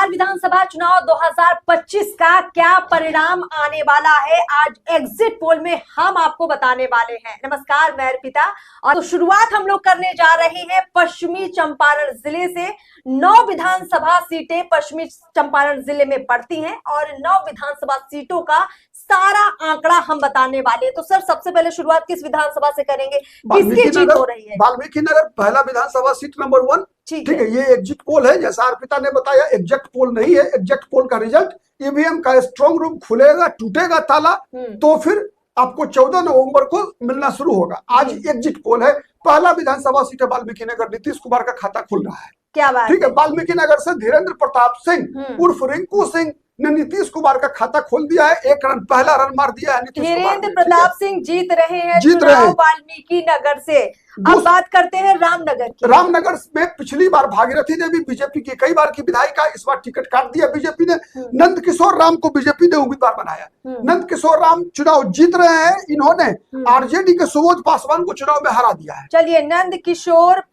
बिहार विधानसभा चुनाव 2025 का क्या परिणाम आने वाला है, आज एग्जिट पोल में हम आपको बताने वाले हैं। नमस्कार, मैं अर्पिता। और तो शुरुआत हम लोग करने जा रहे हैं पश्चिमी चंपारण जिले से। 9 विधानसभा सीटें पश्चिमी चंपारण जिले में पड़ती हैं और 9 विधानसभा सीटों का सारा आंकड़ा हम बताने वाले हैं। तो सर, सबसे पहले शुरुआत किस विधानसभा से करेंगे, किसकी जीत हो रही है? वाल्मीकि नगर पहला विधानसभा सीट नंबर 1। ठीक है, ये एग्जिट पोल है, जैसा अर्पिता ने बताया। एग्जैक्ट पोल नहीं है, एग्जैक्ट पोल का रिजल्ट ईवीएम का स्ट्रॉन्ग रूम खुलेगा, टूटेगा ताला तो फिर आपको 14 नवंबर को मिलना शुरू होगा। आज एग्जिट पोल है, पहला विधानसभा सीट है वाल्मीकि नगर। नीतीश कुमार का खाता खुल रहा है। क्या बात? ठीक है, वाल्मीकि नगर से धीरेन्द्र प्रताप सिंह उर्फ रिंकू सिंह ने नीतीश कुमार का खाता खोल दिया है। 1 रन, पहला रन मार दिया है नीतीश कुमार। धीरेन्द्र प्रताप सिंह जीत रहे हैं, जीत रहे हैं वाल्मीकि नगर से। अब बात करते हैं रामनगर की। रामनगर में पिछली बार भागीरथी देवी बीजेपी की कई बार की विधायिका, इस बार टिकट काट दिया बीजेपी ने। नंद किशोर राम को बीजेपी ने उम्मीदवार बनाया। नंद किशोर राम चुनाव जीत रहे हैं। इन्होंने आरजेडी के सुबोध पासवान को चुनाव में हरा दिया है। चलिए, नंद किशोर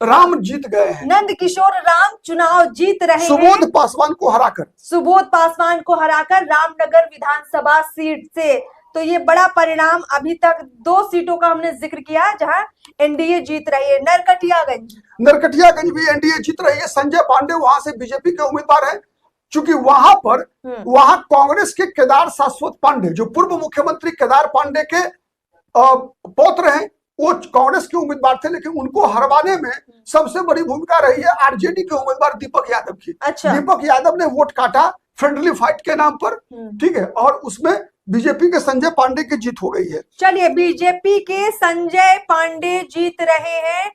राम जीत गए हैं। नंद किशोर राम चुनाव जीत रहे हैं सुबोध पासवान को हराकर रामनगर विधानसभा सीट से। तो ये बड़ा परिणाम। अभी तक 2 सीटों का हमने जिक्र किया जहां एनडीए जीत रही है। नरकटियागंज भी एनडीए जीत रही है। संजय पांडे वहां से बीजेपी के उम्मीदवार हैं। चूंकि वहां कांग्रेस के केदार शाश्वत पांडे, जो पूर्व मुख्यमंत्री केदार पांडे के पौत्र हैं, वो कांग्रेस के उम्मीदवार थे, लेकिन उनको हरवाने में सबसे बड़ी भूमिका रही है आरजेडी के उम्मीदवार दीपक यादव की। अच्छा। दीपक यादव ने वोट काटा फ्रेंडली फाइट के नाम पर। ठीक है, और उसमें बीजेपी के संजय पांडे की जीत हो गई है। चलिए, बीजेपी के संजय पांडे जीत रहे हैं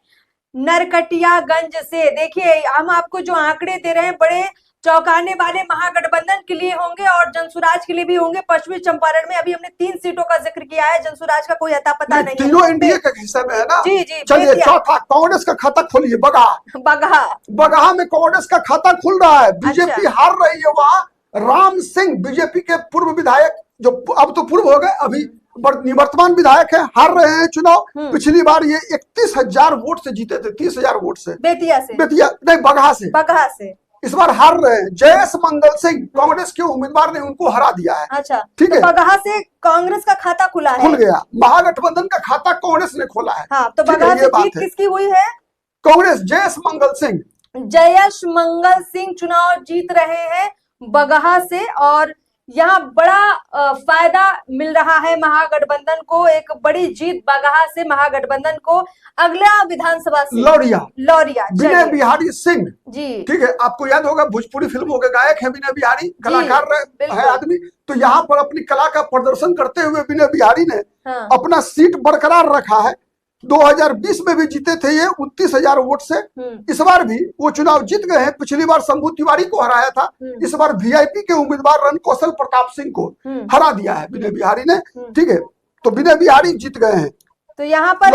नरकटियागंज से। देखिए, हम आपको जो आंकड़े दे रहे हैं बड़े चौंकाने वाले महागठबंधन के लिए होंगे और जनसुराज के लिए भी होंगे। पश्चिमी चंपारण में अभी हमने 3 सीटों का जिक्र किया है, जनसुराज का कोई अता पता नहीं। तीनों एनडीए के हिस्से में है ना। जी। चलिए, चौथा कांग्रेस का खाता खोलिए। बगहा में कांग्रेस का खाता खुल रहा है। बीजेपी हार रही है वहां। राम सिंह बीजेपी के पूर्व विधायक, जो अब तो पूर्व हो गए, अभी निवर्तमान विधायक है, हार रहे हैं चुनाव। पिछली बार ये 31,000 वोट से जीते थे, 30,000 वोट से। बगहा से इस बार हार रहे हैं। जयेश मंगल सिंह कांग्रेस के उम्मीदवार ने उनको हरा दिया है। अच्छा, ठीक है। तो बगहा से कांग्रेस का खाता खुल गया। महागठबंधन का खाता कांग्रेस ने खोला है। हाँ, तो बगहा से जीत किसकी हुई है? कांग्रेस। जयेश मंगल सिंह चुनाव जीत रहे हैं बगहा से। और यहाँ बड़ा फायदा मिल रहा है महागठबंधन को। एक बड़ी जीत बगहा से महागठबंधन को। अगला विधानसभा लौरिया विनय बिहारी सिंह जी। ठीक है, आपको याद होगा भोजपुरी फिल्मों के गायक है विनय बिहारी, कलाकार है आदमी। तो यहाँ पर अपनी कला का प्रदर्शन करते हुए विनय बिहारी ने अपना सीट बरकरार रखा है। 2020 में भी जीते थे ये 29,000 वोट से। इस बार भी वो चुनाव जीत गए हैं। पिछली बार शंभू तिवारी को हराया था। इस बार वीआईपी के उम्मीदवार रणकौशल प्रताप सिंह को हरा दिया है विनय बिहारी ने। ठीक है, तो विनय बिहारी जीत गए हैं। तो यहाँ पर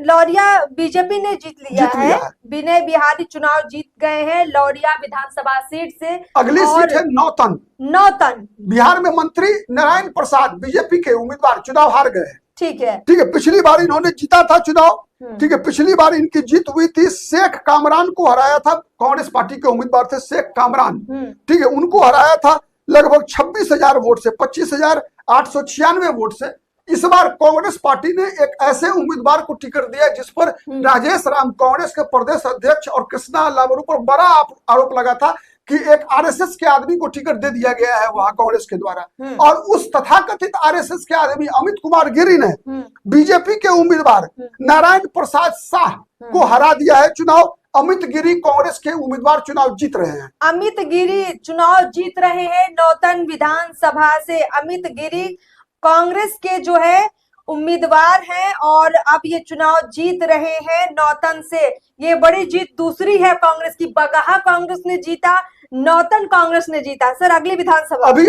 लौरिया बीजेपी ने जीत लिया है। विनय बिहारी चुनाव जीत गए हैं लौरिया विधानसभा सीट से। अगली सीट है नौतन। बिहार में मंत्री नारायण प्रसाद बीजेपी के उम्मीदवार चुनाव हार गए हैं। ठीक है, पिछली बार इन्होंने जीता था चुनाव। ठीक है, पिछली बार इनकी जीत हुई थी। शेख कामरान को हराया था, कांग्रेस पार्टी के उम्मीदवार थे शेख कामरान। ठीक है, उनको हराया था लगभग 26,000 वोट से, 25,896 वोट से। इस बार कांग्रेस पार्टी ने एक ऐसे उम्मीदवार को टिकट दिया जिस पर राजेश राम, कांग्रेस के प्रदेश अध्यक्ष, और कृष्णा लावरू पर बड़ा आरोप लगा था कि एक आरएसएस के आदमी को टिकट दे दिया गया है वहां कांग्रेस के द्वारा। और उस तथाकथित आरएसएस के आदमी अमित कुमार गिरी ने बीजेपी के उम्मीदवार नारायण प्रसाद शाह को हरा दिया है चुनाव। अमित गिरी कांग्रेस के उम्मीदवार चुनाव जीत रहे हैं। अमित गिरी चुनाव जीत रहे हैं नौतन विधानसभा से। अमित गिरी कांग्रेस के जो है उम्मीदवार हैं और अब ये चुनाव जीत रहे हैं नौतन से। ये बड़ी जीत दूसरी है कांग्रेस की। बगहा कांग्रेस ने जीता, नौतन कांग्रेस ने जीता। सर, अगली विधानसभा अभी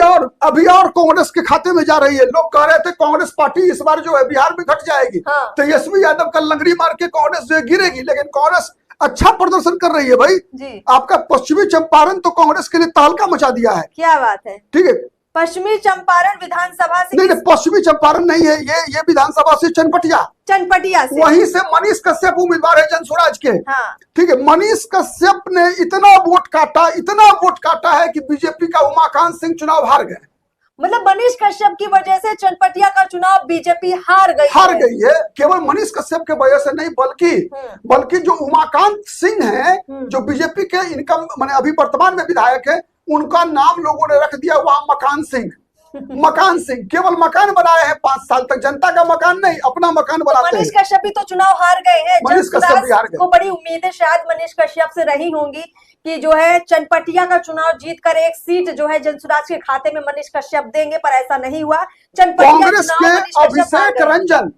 और कांग्रेस के खाते में जा रही है। लोग कह रहे थे कांग्रेस पार्टी इस बार जो है बिहार में घट जाएगी। तेजस्वी यादव का लंगड़ी मार के कांग्रेस जो है गिरेगी, लेकिन कांग्रेस अच्छा प्रदर्शन कर रही है भाई जी। आपका पश्चिमी चंपारण तो कांग्रेस के लिए तहलका मचा दिया है। क्या बात है। ठीक है, पश्चिमी चंपारण विधानसभा से नहीं, पश्चिमी चंपारण नहीं है, ये विधानसभा से चनपटिया से वहीं से मनीष कश्यप उम्मीदवार है जनसुराज के। हाँ। ठीक है, मनीष कश्यप ने इतना वोट काटा है कि बीजेपी का उमाकांत सिंह चुनाव हार गए। मतलब मनीष कश्यप की वजह से चनपटिया का चुनाव बीजेपी हार गई है। केवल मनीष कश्यप के वजह से नहीं, बल्कि जो उमाकांत सिंह है, जो बीजेपी के इनकम माने अभी वर्तमान में विधायक है, उनका नाम लोगों ने रख दिया वहां मकान सिंह। केवल मकान बनाए हैं 5 साल तक, जनता का मकान नहीं, अपना मकान बनाते हैं। मनीष कश्यप भी तो चुनाव हार गए हैं। मनीष कश्यप भी हार गए। को बड़ी उम्मीदें शायद मनीष कश्यप से रही होंगी कि जो है चनपटिया का चुनाव जीतकर एक सीट जो है जनसुराज के खाते में मनीष कश्यप देंगे, पर ऐसा नहीं हुआ। कांग्रेस के अभिषेक रंजन,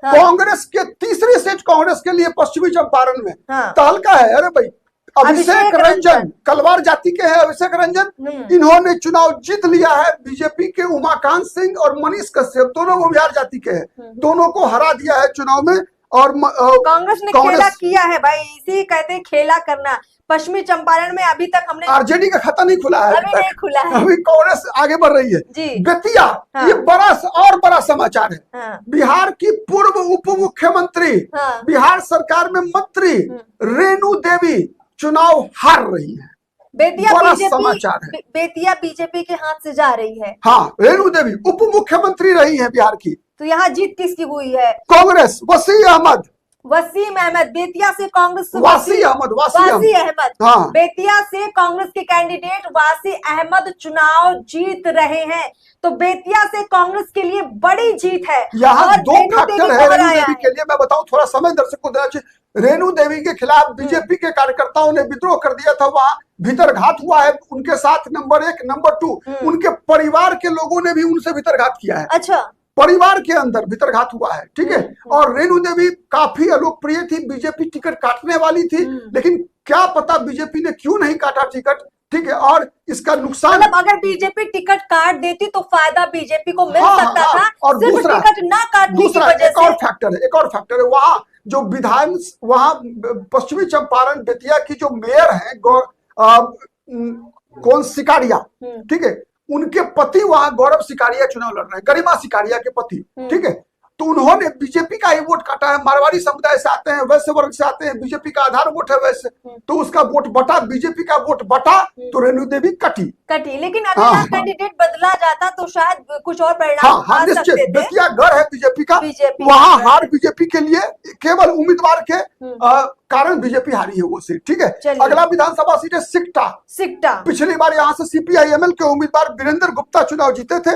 कांग्रेस के तीसरी सीट कांग्रेस के लिए पश्चिमी चंपारण में तहलका है। अरे भाई, अभिषेक रंजन कलवार जाति के हैं। अभिषेक रंजन इन्होंने चुनाव जीत लिया है। बीजेपी के उमाकांत सिंह और मनीष कश्यप दोनों बिहार जाति के हैं, दोनों को हरा दिया है चुनाव में। और कांग्रेस ने खेला किया है भाई, इसी कहते हैं खेला करना। पश्चिमी चंपारण में अभी तक हमने आरजेडी का खाता नहीं खुला है, अभी नहीं खुला है। अभी कांग्रेस आगे बढ़ रही है। बेतिया, ये बड़ा समाचार है। बिहार की पूर्व उप मुख्यमंत्री, बिहार सरकार में मंत्री रेणु देवी चुनाव हार रही है। बड़ा समाचार है। बेतिया बीजेपी के हाथ से जा रही है। हाँ, रेणु देवी उप मुख्यमंत्री रही है बिहार की। तो यहाँ जीत किसकी हुई है? कांग्रेस, वसीम अहमद बेतिया से कांग्रेस वासी अहमद। हाँ। बेतिया से कांग्रेस के कैंडिडेट वासी अहमद चुनाव जीत रहे हैं। तो बेतिया से कांग्रेस के लिए बड़ी जीत है। यहाँ 2 फैक्टर है रेणु देवी के लिए। मैं बताऊं, थोड़ा समय दर्शक को देना चाहिए। रेणु देवी के खिलाफ बीजेपी के कार्यकर्ताओं ने विद्रोह कर दिया था, वहां भीतरघात हुआ है उनके साथ। नंबर 1, नंबर 2, उनके परिवार के लोगों ने भी उनसे भीतरघात किया है। अच्छा, परिवार के अंदर भीतरघात हुआ है। ठीक है, और रेणु देवी काफी अलोकप्रिय थी, बीजेपी टिकट काटने वाली थी, लेकिन क्या पता बीजेपी ने क्यों नहीं काटा टिकट। ठीक है, और इसका नुकसान, मतलब अगर बीजेपी टिकट काट देती तो फायदा बीजेपी को मिल सकता था। और सिर्फ टिकट ना काटने की वजह से एक और फैक्टर है वहां जो वहां पश्चिमी चंपारण बेतिया की जो मेयर है कौन सिकारिया, ठीक है, उनके पति वहां गौरव सिकारिया चुनाव लड़ रहे हैं, गरिमा सिकारिया के पति। ठीक है, तो उन्होंने बीजेपी का ही वोट काटा है। मारवाड़ी समुदाय से आते हैं, वैश्य वर्ग से आते हैं, बीजेपी का आधार वोट है वैसे, तो उसका वोट बटा, बीजेपी का वोट बटा, तो रेणु देवी कटी। लेकिन अगर कैंडिडेट बदला जाता तो शायद कुछ और परिणाम आ सकते थे। बेतिया गढ़ है बीजेपी का, वहां हार बीजेपी के लिए केवल उम्मीदवार के कारण बीजेपी हारी है वो सीट। ठीक है, अगला विधानसभा सीट है सिकटा। पिछली बार यहाँ से सीपीआईएमएल के उम्मीदवार वीरेंद्र गुप्ता चुनाव जीते थे।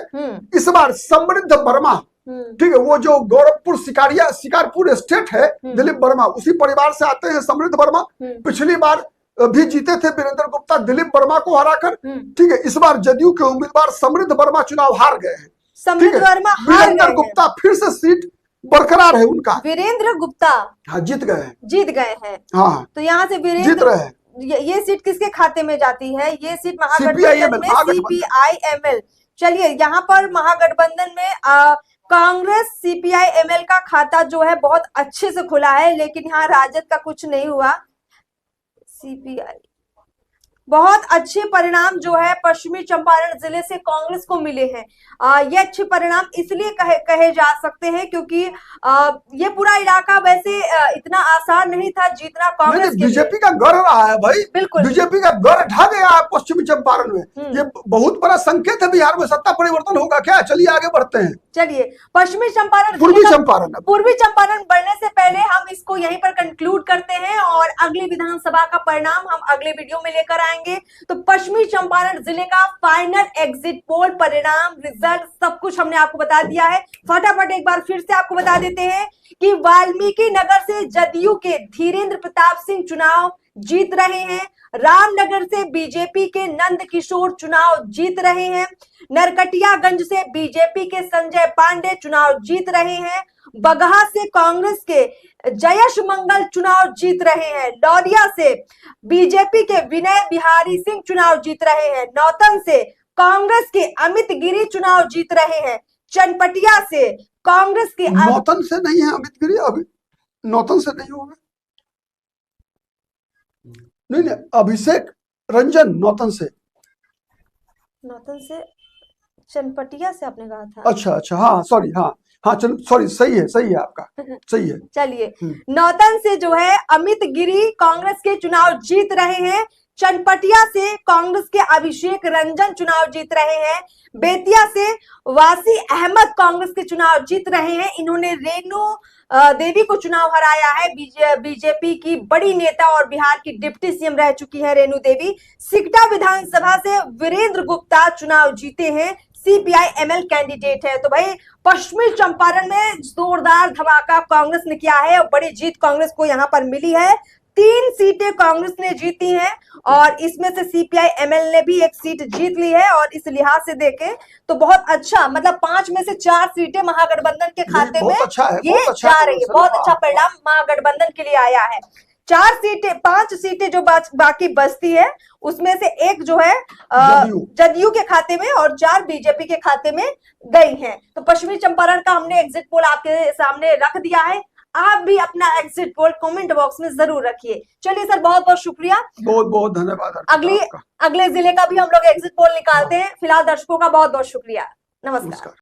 इस बार समृद्ध वर्मा, ठीक है, वो जो गौरवपुर शिकारपुर स्टेट है, दिलीप वर्मा उसी परिवार से आते हैं समृद्ध वर्मा। पिछली बार भी जीते थे वीरेंद्र गुप्ता दिलीप वर्मा को हराकर। ठीक है, इस बार जदयू के उम्मीदवार समृद्ध वर्मा चुनाव हार गए हैं। समृद्ध वर्मा वीरेंद्र गुप्ता फिर से सीट बरकरार है उनका। वीरेंद्र गुप्ता हाँ जीत गए हैं। हाँ, तो यहाँ से वीरेंद्र जीत रहे हैं। ये सीट किसके खाते में जाती है? ये सीट महागठबंधन में, सीपीआईएमएल। चलिए, यहाँ पर महागठबंधन में कांग्रेस सीपीआईएमएल का खाता जो है बहुत अच्छे से खुला है, लेकिन यहाँ राजद का कुछ नहीं हुआ। सीपीआई बहुत अच्छे परिणाम जो है पश्चिमी चंपारण जिले से कांग्रेस को मिले हैं। ये अच्छे परिणाम इसलिए कहे जा सकते हैं क्योंकि ये पूरा इलाका वैसे इतना आसान नहीं था जीतना कांग्रेस के। बीजेपी का गढ़ रहा है भाई, बिल्कुल बीजेपी का गढ़ ढा गया है पश्चिमी चंपारण में। ये बहुत बड़ा संकेत है बिहार में सत्ता परिवर्तन होगा क्या। चलिए आगे बढ़ते हैं। चलिए, पश्चिमी चंपारण, पूर्वी चंपारण बढ़ने से पहले हम इसको यहीं पर कंक्लूड करते हैं और अगली विधानसभा का परिणाम हम अगले वीडियो में लेकर आएंगे। तो पश्चिमी चंपारण जिले का फाइनल एग्जिट पोल परिणाम, रिजल्ट, सब कुछ हमने आपको बता दिया है। फटाफट एक बार फिर से आपको बता देते हैं कि वाल्मीकि नगर से जदयू के धीरेन्द्र प्रताप सिंह चुनाव जीत रहे हैं। रामनगर से बीजेपी के नंद किशोर चुनाव जीत रहे हैं। नरकटियागंज से बीजेपी के संजय पांडे चुनाव जीत रहे हैं। बगहा से कांग्रेस के जयश मंगल चुनाव जीत रहे हैं। लौरिया से बीजेपी के विनय बिहारी सिंह चुनाव जीत रहे हैं। नौतन से कांग्रेस के अमित गिरी चुनाव जीत रहे हैं। चनपटिया से कांग्रेस के नौतन से नहीं है अमित गिरी, अभी नौतन से नहीं होगा, नहीं अभिषेक रंजन नौतन से चनपटिया से आपने कहा था। अच्छा अच्छा, हाँ सॉरी, हाँ हाँ चलो सॉरी, सही है आपका, सही है। चलिए, नौतन से जो है अमित गिरी कांग्रेस के चुनाव जीत रहे हैं। चनपटिया से कांग्रेस के अभिषेक रंजन चुनाव जीत रहे हैं। बेतिया से वासी अहमद कांग्रेस के चुनाव जीत रहे हैं। इन्होंने रेणु देवी को चुनाव हराया है। बीजेपी की बड़ी नेता और बिहार की डिप्टी सीएम रह चुकी है रेणु देवी। सिकटा विधानसभा से वीरेंद्र गुप्ता चुनाव जीते हैं, सीपीआई एमएल कैंडिडेट है। तो भाई पश्चिमी चंपारण में जोरदार धमाका कांग्रेस ने किया है और बड़ी जीत कांग्रेस को यहां पर मिली है। 3 सीटें कांग्रेस ने जीती हैं और इसमें से सीपीआई एमएल ने भी 1 सीट जीत ली है। और इस लिहाज से देखें तो बहुत अच्छा, मतलब 5 में से 4 सीटें महागठबंधन के खाते में ये जा रही है। बहुत अच्छा परिणाम महागठबंधन के लिए आया है। 5 सीटें जो बाकी बचती है उसमें से 1 जो है जदयू के खाते में और 4 बीजेपी के खाते में गई हैं। तो पश्चिमी चंपारण का हमने एग्जिट पोल आपके सामने रख दिया है। आप भी अपना एग्जिट पोल कमेंट बॉक्स में जरूर रखिए। चलिए सर, बहुत बहुत शुक्रिया, बहुत बहुत धन्यवाद। अगले जिले का भी हम लोग एग्जिट पोल निकालते हैं। फिलहाल दर्शकों का बहुत बहुत शुक्रिया। नमस्कार।